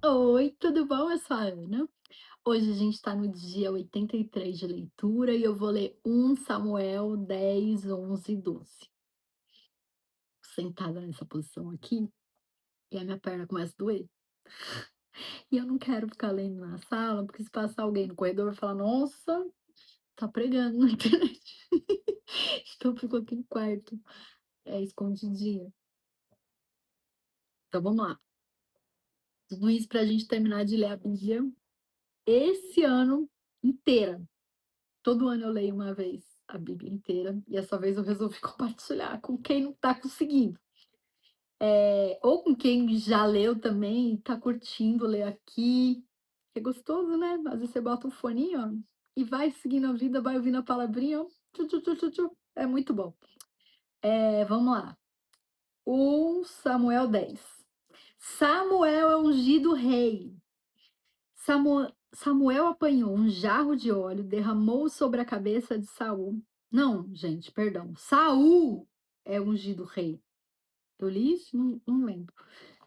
Oi, tudo bom? Eu sou a Ana. Hoje a gente está no dia 83 de leitura e eu vou ler 1 Samuel 10, 11 e 12. Sentada nessa posição aqui e a minha perna começa a doer. E eu não quero ficar lendo na sala, porque se passar alguém no corredor vai falar: Nossa, tá pregando na internet. Então ficou aqui no quarto, escondidinha. Então vamos lá. Tudo isso para a gente terminar de ler a Bíblia esse ano inteira. Todo ano eu leio uma vez a Bíblia inteira e dessa vez eu resolvi compartilhar com quem não está conseguindo. Ou com quem já leu também e está curtindo ler aqui. É gostoso, né? Às vezes você bota um foninho, ó, e vai seguindo a vida, vai ouvindo a palavrinha, ó, tchu, tchu, tchu, tchu, tchu. É muito bom. Vamos lá. 1 Samuel 10. Samuel é ungido rei. Samuel apanhou um jarro de óleo, derramou sobre a cabeça de Saul. Não, gente, perdão. Saul é ungido rei. Eu li isso? Não lembro.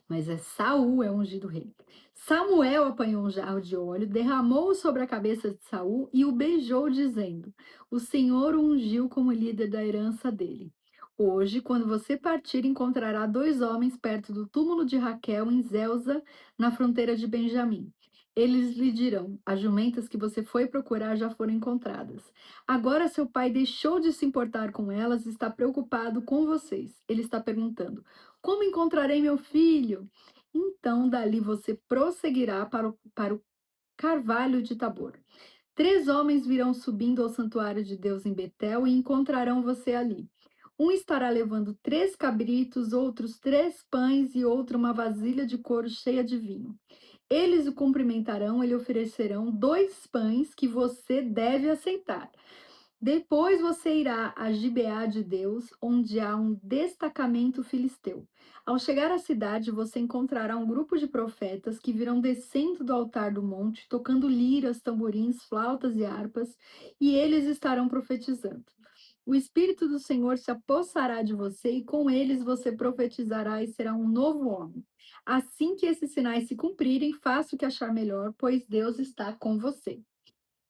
Mas Saul é ungido rei. Samuel apanhou um jarro de óleo, derramou sobre a cabeça de Saul e o beijou, dizendo: O Senhor o ungiu como líder da herança dele. Hoje, quando você partir, encontrará dois homens perto do túmulo de Raquel em Zelza, na fronteira de Benjamim. Eles lhe dirão: As jumentas que você foi procurar já foram encontradas. Agora seu pai deixou de se importar com elas e está preocupado com vocês. Ele está perguntando: Como encontrarei meu filho? Então, dali você prosseguirá para o carvalho de Tabor. 3 homens virão subindo ao santuário de Deus em Betel e encontrarão você ali. Um estará levando 3 cabritos, outros 3 pães e outro uma vasilha de couro cheia de vinho. Eles o cumprimentarão e lhe oferecerão 2 pães que você deve aceitar. Depois você irá a Gibeá de Deus, onde há um destacamento filisteu. Ao chegar à cidade, você encontrará um grupo de profetas que virão descendo do altar do monte, tocando liras, tamborins, flautas e harpas, e eles estarão profetizando. O Espírito do Senhor se apossará de você, e com eles você profetizará e será um novo homem. Assim que esses sinais se cumprirem, faça o que achar melhor, pois Deus está com você.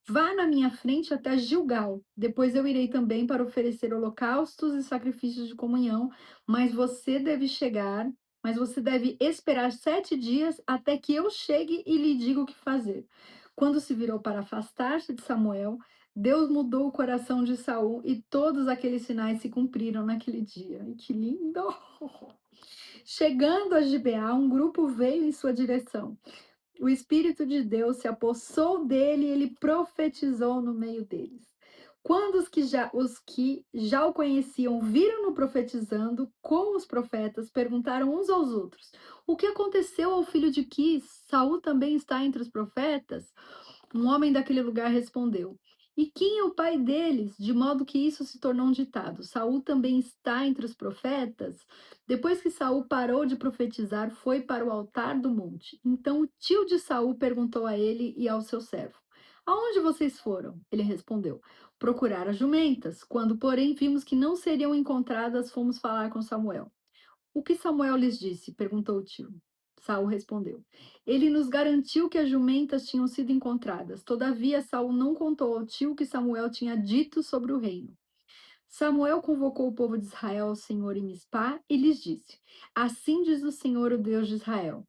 Vá na minha frente até Gilgal. Depois eu irei também para oferecer holocaustos e sacrifícios de comunhão, mas você deve esperar 7 dias até que eu chegue e lhe diga o que fazer. Quando se virou para afastar-se de Samuel, Deus mudou o coração de Saul e todos aqueles sinais se cumpriram naquele dia. E que lindo! Chegando a Gibeá, um grupo veio em sua direção. O Espírito de Deus se apossou dele e ele profetizou no meio deles. Quando os que já o conheciam viram-no profetizando com os profetas, perguntaram uns aos outros: O que aconteceu ao filho de Quis? Saul também está entre os profetas? Um homem daquele lugar respondeu: E quem é o pai deles? De modo que isso se tornou um ditado. Saul também está entre os profetas? Depois que Saul parou de profetizar, foi para o altar do monte. Então o tio de Saul perguntou a ele e ao seu servo: Aonde vocês foram? Ele respondeu: Procurar as jumentas. Quando, porém, vimos que não seriam encontradas, fomos falar com Samuel. O que Samuel lhes disse? Perguntou o tio. Saul respondeu: Ele nos garantiu que as jumentas tinham sido encontradas. Todavia, Saul não contou ao tio o que Samuel tinha dito sobre o reino. Samuel convocou o povo de Israel ao Senhor em Mispá e lhes disse: Assim diz o Senhor, o Deus de Israel: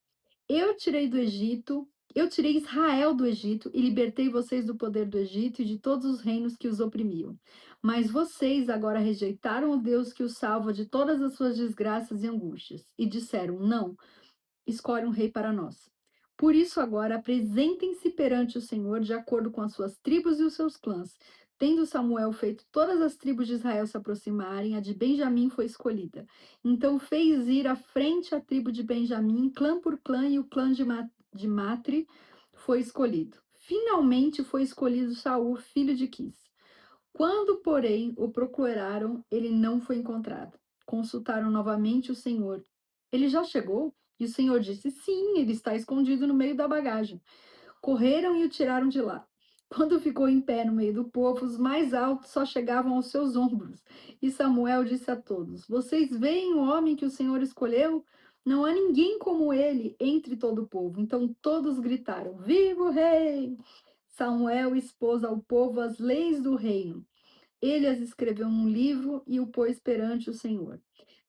eu tirei Israel do Egito e libertei vocês do poder do Egito e de todos os reinos que os oprimiam. Mas vocês agora rejeitaram o Deus que os salva de todas as suas desgraças e angústias e disseram: Não, escolhe um rei para nós. Por isso, agora apresentem-se perante o Senhor de acordo com as suas tribos e os seus clãs. Tendo Samuel feito todas as tribos de Israel se aproximarem, a de Benjamim foi escolhida. Então fez ir à frente a tribo de Benjamim, clã por clã, e o clã de Matre foi escolhido. Finalmente foi escolhido Saul, filho de Quis. Quando, porém, o procuraram, ele não foi encontrado. Consultaram novamente o Senhor. Ele já chegou? E o Senhor disse: Sim, ele está escondido no meio da bagagem. Correram e o tiraram de lá. Quando ficou em pé no meio do povo, os mais altos só chegavam aos seus ombros. E Samuel disse a todos: Vocês veem o homem que o Senhor escolheu? Não há ninguém como ele entre todo o povo. Então todos gritaram: Viva o rei! Samuel expôs ao povo as leis do reino. Ele as escreveu num livro e o pôs perante o Senhor.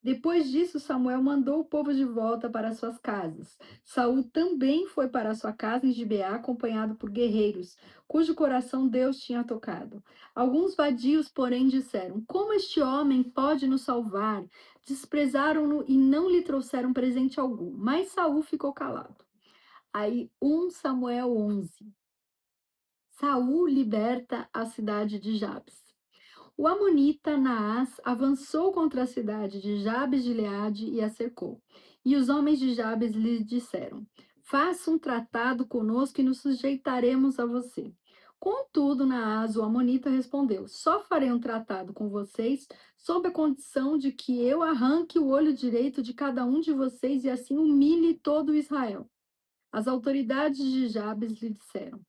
Depois disso, Samuel mandou o povo de volta para suas casas. Saul também foi para sua casa em Gibeá, acompanhado por guerreiros, cujo coração Deus tinha tocado. Alguns vadios, porém, disseram: Como este homem pode nos salvar? Desprezaram-no e não lhe trouxeram presente algum. Mas Saul ficou calado. Aí, 1 Samuel 11. Saul liberta a cidade de Jabes. O amonita Naás avançou contra a cidade de Jabes de Gileade e a cercou. E os homens de Jabes lhe disseram: Faça um tratado conosco e nos sujeitaremos a você. Contudo, Naás, o amonita, respondeu: Só farei um tratado com vocês sob a condição de que eu arranque o olho direito de cada um de vocês e assim humilhe todo Israel. As autoridades de Jabes lhe disseram: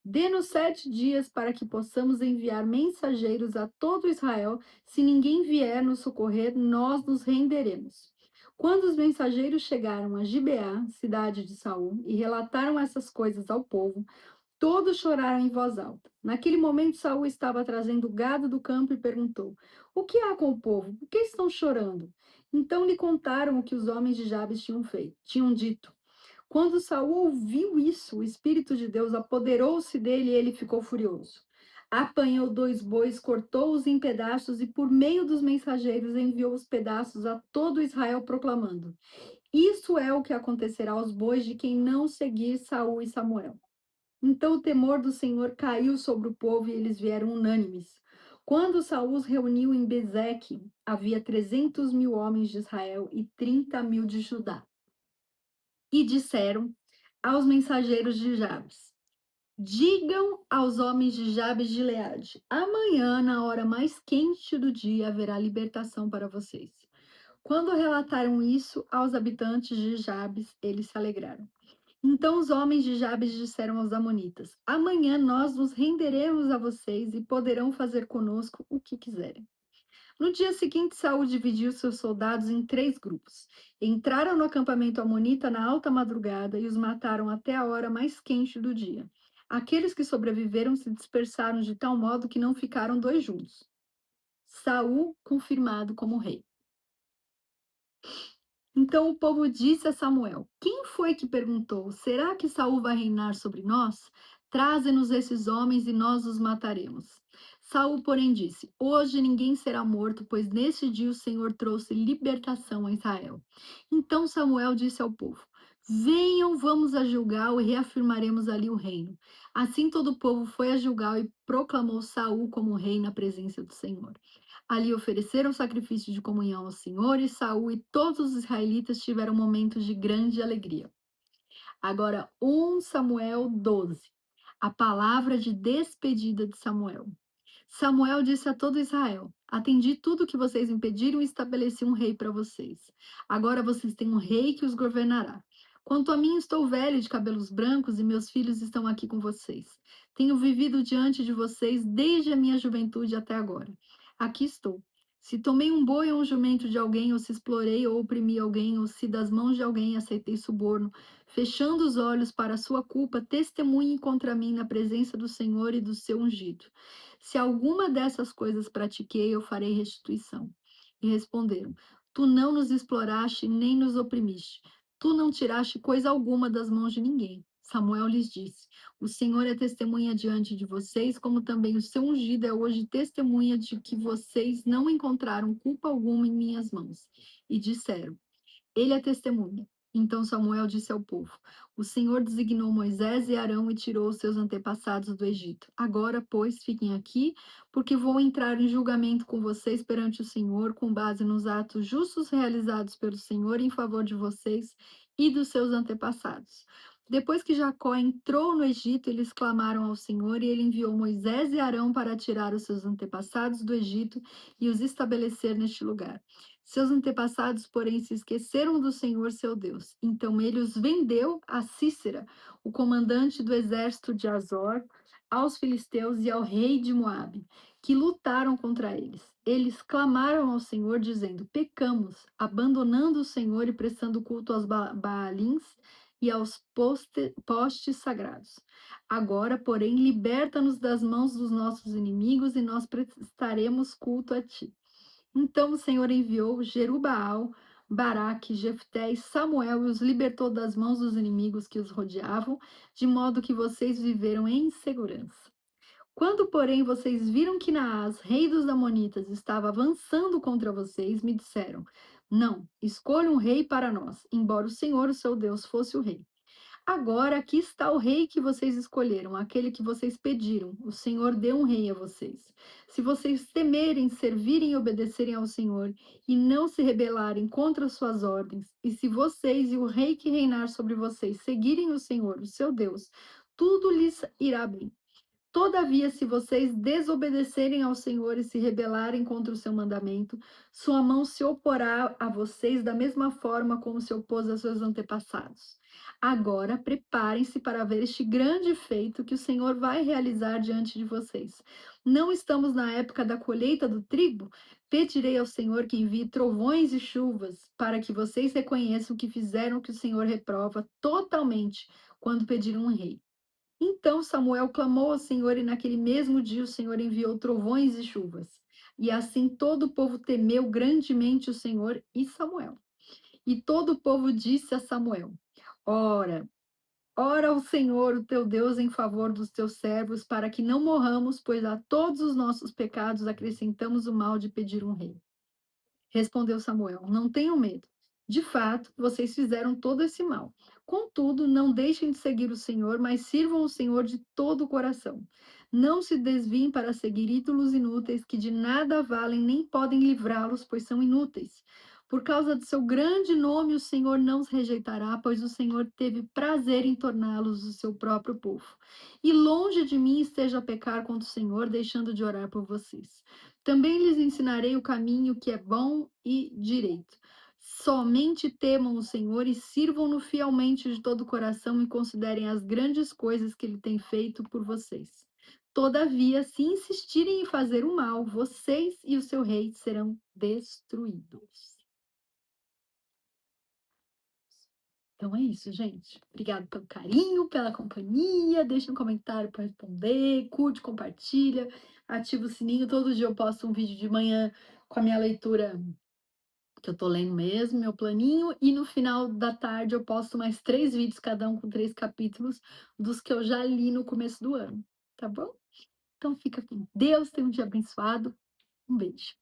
Dê-nos 7 dias para que possamos enviar mensageiros a todo Israel. Se ninguém vier nos socorrer, nós nos renderemos. Quando os mensageiros chegaram a Gibeá, cidade de Saul, e relataram essas coisas ao povo, todos choraram em voz alta. Naquele momento, Saul estava trazendo gado do campo e perguntou: O que há com o povo? Por que estão chorando? Então lhe contaram o que os homens de Jabes tinham feito. Tinham dito: Quando Saul ouviu isso, o Espírito de Deus apoderou-se dele e ele ficou furioso. Apanhou 2 bois, cortou-os em pedaços e, por meio dos mensageiros, enviou os pedaços a todo Israel, proclamando: Isso é o que acontecerá aos bois de quem não seguir Saul e Samuel. Então o temor do Senhor caiu sobre o povo e eles vieram unânimes. Quando Saul os reuniu em Bezeque, havia 300.000 homens de Israel e 30.000 de Judá. E disseram aos mensageiros de Jabes: Digam aos homens de Jabes de Gileade: amanhã, na hora mais quente do dia, haverá libertação para vocês. Quando relataram isso aos habitantes de Jabes, eles se alegraram. Então os homens de Jabes disseram aos amonitas: Amanhã nós nos renderemos a vocês e poderão fazer conosco o que quiserem. No dia seguinte, Saul dividiu seus soldados em 3 grupos. Entraram no acampamento amonita na alta madrugada e os mataram até a hora mais quente do dia. Aqueles que sobreviveram se dispersaram de tal modo que não ficaram dois juntos. Saul confirmado como rei. Então o povo disse a Samuel: Quem foi que perguntou: Será que Saul vai reinar sobre nós? Traze-nos esses homens e nós os mataremos. Saul, porém, disse: Hoje ninguém será morto, pois neste dia o Senhor trouxe libertação a Israel. Então Samuel disse ao povo: Venham, vamos a Gilgal e reafirmaremos ali o reino. Assim todo o povo foi a Gilgal e proclamou Saul como rei na presença do Senhor. Ali ofereceram sacrifício de comunhão ao Senhor, e Saul e todos os israelitas tiveram momentos de grande alegria. Agora, 1 Samuel 12. A palavra de despedida de Samuel. Samuel disse a todo Israel: Atendi tudo o que vocês me pediram e estabeleci um rei para vocês. Agora vocês têm um rei que os governará. Quanto a mim, estou velho de cabelos brancos e meus filhos estão aqui com vocês. Tenho vivido diante de vocês desde a minha juventude até agora. Aqui estou. Se tomei um boi ou um jumento de alguém, ou se explorei ou oprimi alguém, ou se das mãos de alguém aceitei suborno, fechando os olhos para a sua culpa, testemunhe contra mim na presença do Senhor e do seu ungido. Se alguma dessas coisas pratiquei, eu farei restituição. E responderam: Tu não nos exploraste nem nos oprimiste. Tu não tiraste coisa alguma das mãos de ninguém. Samuel lhes disse: O Senhor é testemunha diante de vocês, como também o seu ungido é hoje testemunha de que vocês não encontraram culpa alguma em minhas mãos. E disseram: Ele é testemunha. Então Samuel disse ao povo: O Senhor designou Moisés e Arão e tirou os seus antepassados do Egito. Agora, pois, fiquem aqui, porque vou entrar em julgamento com vocês perante o Senhor, com base nos atos justos realizados pelo Senhor em favor de vocês e dos seus antepassados. Depois que Jacó entrou no Egito, eles clamaram ao Senhor e ele enviou Moisés e Arão para tirar os seus antepassados do Egito e os estabelecer neste lugar. Seus antepassados, porém, se esqueceram do Senhor seu Deus. Então ele os vendeu a Cícera, o comandante do exército de Azor, aos filisteus e ao rei de Moabe, que lutaram contra eles. eles clamaram ao Senhor, dizendo: Pecamos, abandonando o Senhor e prestando culto aos Baalins e aos postes sagrados. Agora, porém, liberta-nos das mãos dos nossos inimigos e nós prestaremos culto a ti. Então o Senhor enviou Jerubaal, Baraque, Jefté e Samuel e os libertou das mãos dos inimigos que os rodeavam, de modo que vocês viveram em segurança. Quando, porém, vocês viram que Naás, rei dos Amonitas, estava avançando contra vocês, me disseram: Não, escolha um rei para nós, embora o Senhor, o seu Deus, fosse o rei. Agora aqui está o rei que vocês escolheram, aquele que vocês pediram. O Senhor deu um rei a vocês. Se vocês temerem, servirem e obedecerem ao Senhor, e não se rebelarem contra suas ordens, e se vocês e o rei que reinar sobre vocês seguirem o Senhor, o seu Deus, tudo lhes irá bem. Todavia, se vocês desobedecerem ao Senhor e se rebelarem contra o seu mandamento, sua mão se oporá a vocês da mesma forma como se opôs a seus antepassados. Agora, preparem-se para ver este grande feito que o Senhor vai realizar diante de vocês. Não estamos na época da colheita do trigo? Pedirei ao Senhor que envie trovões e chuvas, para que vocês reconheçam que fizeram o que o Senhor reprova totalmente quando pediram um rei. Então Samuel clamou ao Senhor, e naquele mesmo dia o Senhor enviou trovões e chuvas. E assim todo o povo temeu grandemente o Senhor e Samuel. E todo o povo disse a Samuel: Ora, ora ao Senhor, o teu Deus, em favor dos teus servos, para que não morramos, pois a todos os nossos pecados acrescentamos o mal de pedir um rei. Respondeu Samuel: Não tenham medo. De fato, vocês fizeram todo esse mal. Contudo, não deixem de seguir o Senhor, mas sirvam o Senhor de todo o coração. Não se desviem para seguir ídolos inúteis que de nada valem nem podem livrá-los, pois são inúteis. Por causa do seu grande nome, o Senhor não os rejeitará, pois o Senhor teve prazer em torná-los o seu próprio povo. E longe de mim esteja a pecar contra o Senhor, deixando de orar por vocês. Também lhes ensinarei o caminho que é bom e direito. Somente temam o Senhor e sirvam-no fielmente de todo o coração e considerem as grandes coisas que ele tem feito por vocês. Todavia, se insistirem em fazer o mal, vocês e o seu rei serão destruídos. Então é isso, gente. Obrigado pelo carinho, pela companhia. Deixa um comentário para responder, curte, compartilha, ativa o sininho. Todo dia eu posto um vídeo de manhã com a minha leitura que eu tô lendo mesmo, meu planinho, e no final da tarde eu posto mais 3 vídeos, cada um com 3 capítulos, dos que eu já li no começo do ano, tá bom? Então fica com Deus, tenha um dia abençoado. Um beijo.